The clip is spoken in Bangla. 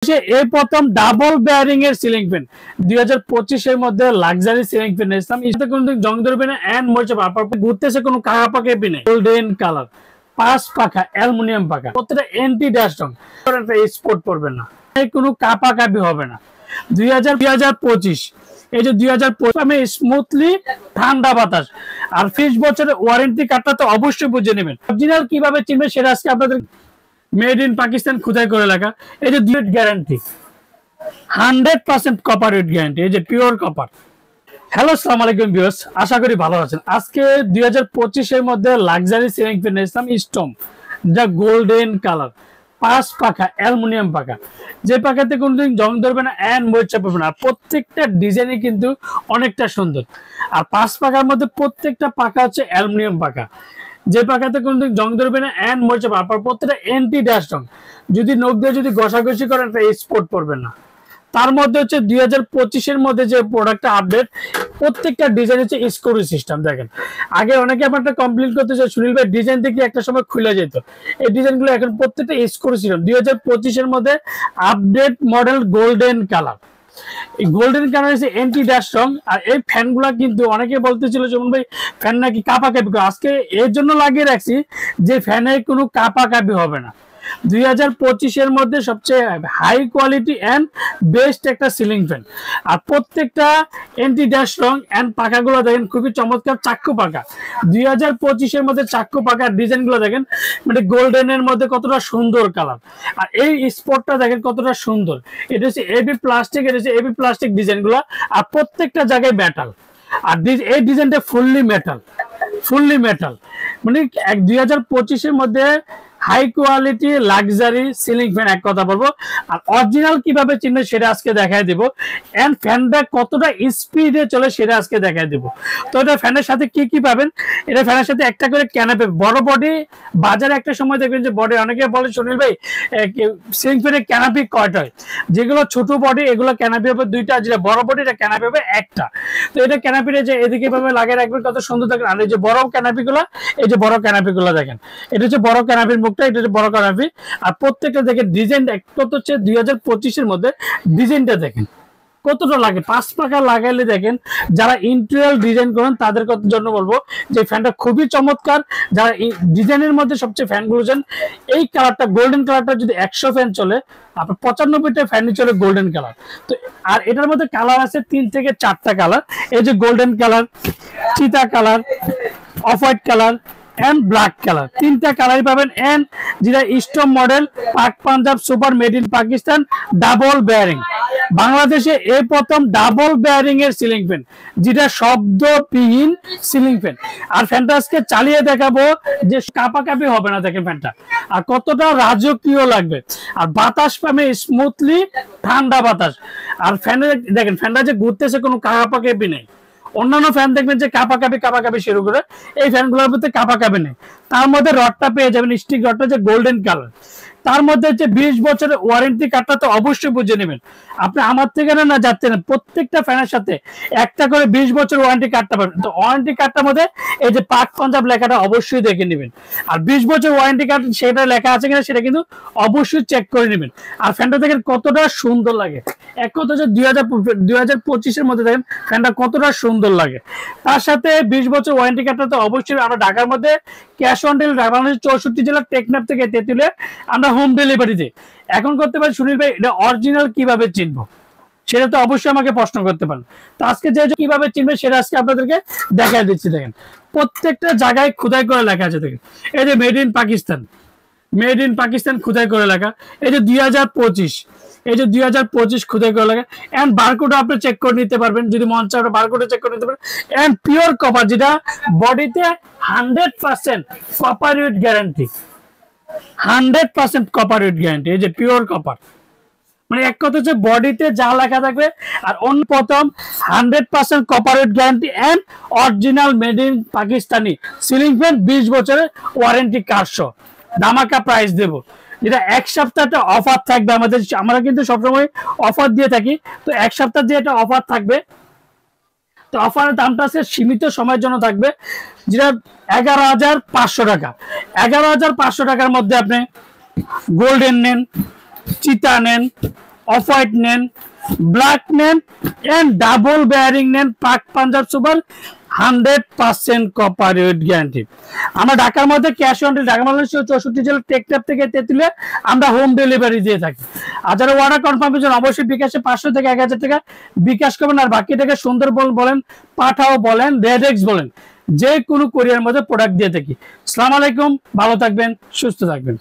এই প্রথম ডাবল বেয়ারিং এর সিলিং ফ্যান 2025 এর মধ্যে লাক্সারি সিলিং ফ্যান ইসলাম এটাতে কোনো জং ধরবে না এন্ড মরছে পারপার ঘুরতেছে কোনো কাকা পাকে নেই গোল্ডেন কালার পাঁচ পাখা অ্যালুমিনিয়াম পাখা প্রত্যেকটা এন্টি ড্যাশ রং স্পোর্ট পড়বে না কোনো কাপা কাপি হবে না 2025 এই যে 2025 আমি স্মুথলি ঠান্ডা বাতাস আর 20 বছরের ওয়ারেন্টি কার্ডটা তো অবশ্যই বুঝে নেবেন অরিজিনাল কিভাবে চিনবে সেটা আজকে আপনাদের মেড ইন পাকিস্তান খুদাই করে লেখা এই যে দুই গ্যারান্টি 100% কপার উইথ গ্যারান্টি এই যে পিওর কপার। হ্যালো আসসালামু আলাইকুম ভিউয়ার্স, আশা করি ভালো আছেন। আজকে 2025 এর মধ্যে লাক্সারি সিলিং ফ্যান ইসলাম স্টম যা গোল্ডেন কালার পাঁচ পাখা অ্যালুমিনিয়াম পাখা যে পাখাতে কোনদিন জং ধরবে না এন্ড মরচা পড়বে না প্রত্যেকটা ডিজাইনই কিন্তু অনেকটা সুন্দর আর পাঁচ পাখার মধ্যে প্রত্যেকটা পাখা হচ্ছে অ্যালুমিনিয়াম পাখা যে পাখাতে কোনদিন জং ধরবে না এন্ড মরচা পারপার প্রত্যেকটা এন্টি ড্যাশ রং যদি নখ দিয়ে যদি ঘষাঘষি করেন স্পট পড়বে না। তার মধ্যে হচ্ছে 2025 এর মধ্যে যে প্রোডাক্টটা আপডেট প্রত্যেকটা ডিজাইন হচ্ছে স্ক্রু সিস্টেম। দেখেন আগে অনেকে আপনারটা কমপ্লিট করতে চায় সুনীল ভাই ডিজাইন দেখে একটা সময় খুলে যেত, এই ডিজাইনগুলো এখন প্রত্যেকটা স্ক্রু সিস্টেম 2025 এর মধ্যে আপডেট মডেল গোল্ডেন কালার। এই গোল্ডেন কালার হচ্ছে এন্টি ড্যাশ রং আর এই ফ্যানগুলা কিন্তু অনেকে বলতেছিল যেমন ভাই ফ্যান নাকি কাপা কাপি, আজকে এর জন্য লাগিয়ে রাখছি যে ফ্যানে কোনো কাপা কাপি হবে না। 2025 এর মধ্যে সবচেয়ে হাই কোয়ালিটি এন্ড বেস্ট একটা সিলিং ফ্যান আর প্রত্যেকটা এন্টি ড্যাশ রং এন্ড পাখাগুলো দেখেন খুবই চমৎকার চাক্কু পাখা 2025 এর মধ্যে চাক্কু পাখার ডিজাইনগুলো দেখেন মানে গোল্ডেনের মধ্যে কতটা সুন্দর কালার আর এই স্পটটা দেখেন কতটা সুন্দর। এটা হচ্ছে এবি প্লাস্টিক, এটা হচ্ছে এবি প্লাস্টিক ডিজাইনগুলো আর প্রত্যেকটা জায়গায় মেটাল আর এই ডিজাইনটা ফুললি মেটাল মানে 2025 এর মধ্যে high quality luxury ceiling fan এক কথা বলবো। আর অরিজিনাল কিভাবে চিনবে সেটা আজকে দেখাই দিব এন্ড ফ্যানটা কতটা স্পিডে চলে সেটা আজকে দেখাই দিব। তো এটা ফ্যানের সাথে কি কি পাবেন, এটা ফ্যানের সাথে একটা করে ক্যানাপে বড় বডি বাজারে একটা সময় দেখবেন যে বডি অনেকে বলে সুনীল ভাই সিলিং ফ্যানের ক্যানাপি কয়টা হয়, যেগুলো ছোট বডি এগুলো ক্যানাপি হবে দুইটা, যেটা বড় বডি এটা ক্যানাপি হবে একটা। তো এটা ক্যানাপিটা যে এদিকে ভাবে লাগিয়ে রাখবেন কত সুন্দর দেখেন। আর এই যে বড় ক্যানাপি গুলা এই যে বড় ক্যানাপি গুলা দেখেন এটা হচ্ছে বড় ক্যানাপির এটা বড় কানাপি আর প্রত্যেকটা দেখেন ডিজাইন কত হচ্ছে 2025 এর মধ্যে ডিজাইনটা দেখেন কতটা লাগে পাঁচ পাখা লাগাইলে দেখেন যারা ইন্টেরিয়র ডিজাইন করেন তাদের জন্য বলবো যে ফ্যানটা খুবই চমৎকার। যারা ডিজাইনের মধ্যে সবচেয়ে ফ্যানগুলো চান এই কালারটা গোল্ডেন কালারটা যদি 100 ফ্যান চলে আপনার 95টা ফ্যানই চলে গোল্ডেন কালার। তো আর এটার মধ্যে কালার আছে 3 থেকে 4টা কালার, এই যে গোল্ডেন কালার, চিতা colour, off white colour and black colour, তিনটা কালারই পাবেন। এন্ড যেটা storm model Pak Punjab super made in Pakistan double bearing বাংলাদেশে এই প্রথম ডাবল বেয়ারিং এর সিলিং ফ্যান যেটা শব্দবিহীন সিলিং ফ্যান। আর ফ্যানটা আজকে চালিয়ে দেখাবো যে কাপাকাপি হবে না দেখেন ফ্যানটা আর কতটা রাজকীয় লাগবে আর বাতাস পাবে স্মুথলি ঠান্ডা বাতাস আর ফ্যানে দেখেন ফ্যানটা যে ঘুরতেছে কোনো কাপাকাপি নেই। অন্যান্য ফ্যান দেখবেন যে কাপাকাপি শুরু করে, এই ফ্যানগুলোর মধ্যে কাপাকাপি নেই। তার মধ্যে রডটা পেয়ে যাবেন স্টিক রডটা যে গোল্ডেন কালার, তার মধ্যে হচ্ছে 20 বছরের ওয়ারেন্টি কার্ডটা তো অবশ্যই বুঝে নেবেন। আপনি আমার থেকে না যাচ্ছে না প্রত্যেকটা ফ্যানের সাথে একটা করে 20 বছর ওয়ারেন্টি কার্ডটা পাবেন। তো ওয়ারেন্টি কার্ডটার মধ্যে এই যে পাক পাঞ্জাব লেখাটা অবশ্যই দেখে নেবেন আর 20 বছর ওয়ারেন্টি কার্ড সেটা লেখা আছে কিনা সেটা কিন্তু অবশ্যই চেক করে নেবেন। আর ফ্যানটা দেখেন কতটা সুন্দর লাগে, এক কথা হচ্ছে 2025 এর মধ্যে দেখেন ফ্যানটা কতটা সুন্দর লাগে। তার সাথে 20 বছর ওয়ারেন্টি কার্ডটা তো অবশ্যই আমরা ঢাকার মধ্যে ক্যাশ অন ডেলিভারি বাংলাদেশের 64 জেলার টেকনাফ থেকে তেঁতুলে আমরা হোম ডেলিভারিতে এখন করতে পারি। সুনীল ভাই এটা অরিজিনাল কিভাবে চিনবো সেটা তো অবশ্যই আমাকে প্রশ্ন করতে পারেন। তো আজকে যে কিভাবে চিনবে সেটা আজকে আপনাদেরকে দেখাই দিচ্ছি। দেখেন প্রত্যেকটা জায়গায় খোদাই করে লেখা আছে, দেখেন এই যে মেড ইন পাকিস্তান খোদাই করে লেখা, এই যে 2025 এই যে 2025 খোদাই করে লেখা এন্ড বারকোড আপনি চেক করে নিতে পারবেন যদি মন চায় বারকোডে চেক করে নিতে পারবেন। এন্ড পিওর কপার যেটা বডিতে 100% copper with guarantee 100% copper with guarantee, এই যে পিওর কপার মানে এক কথা হচ্ছে বডিতে যা লেখা থাকবে আর অন্য প্রথম 100% copper with guarantee and original made in Pakistani ceiling fan 20 বছরের ওয়ারেন্টি কার্ড সহ ধামাকা প্রাইস দেবো। যেটা এক সপ্তাহটা অফার থাকবে আমরা কিন্তু সবসময় অফার দিয়ে থাকি। তো এক সপ্তাহ যে এটা অফার থাকবে তো অফারের দামটা আছে সীমিত সময়ের জন্য থাকবে যেটা 11,500 টাকা। 11,500 টাকার মধ্যে আপনি গোল্ডেন নেন, চিতা নেন, অফ হোয়াইট নেন, ব্ল্যাক নেন এন্ড ডাবল বেয়ারিং নেন, Pak Punjab super 100% copper weight guarantee. আমরা ঢাকার মধ্যে cash on delivery, Dhaka Malaysia 64 জেলা টেকটাপ থেকে তেতুলে আমরা হোম ডেলিভারি দিয়ে থাকি। আর যারা অর্ডার কনফার্মেশন অবশ্যই বিকাশে 500 থেকে 1000 টাকা বিকাশ করবেন, আর বাকি টাকা সুন্দরবন বলেন, পাঠাও বলেন, রেডেক্স বলেন, যে কোনো কোরিয়ার মধ্যে প্রোডাক্ট দিয়ে থাকি। আসসালামু আলাইকুম, ভালো থাকবেন, সুস্থ থাকবেন।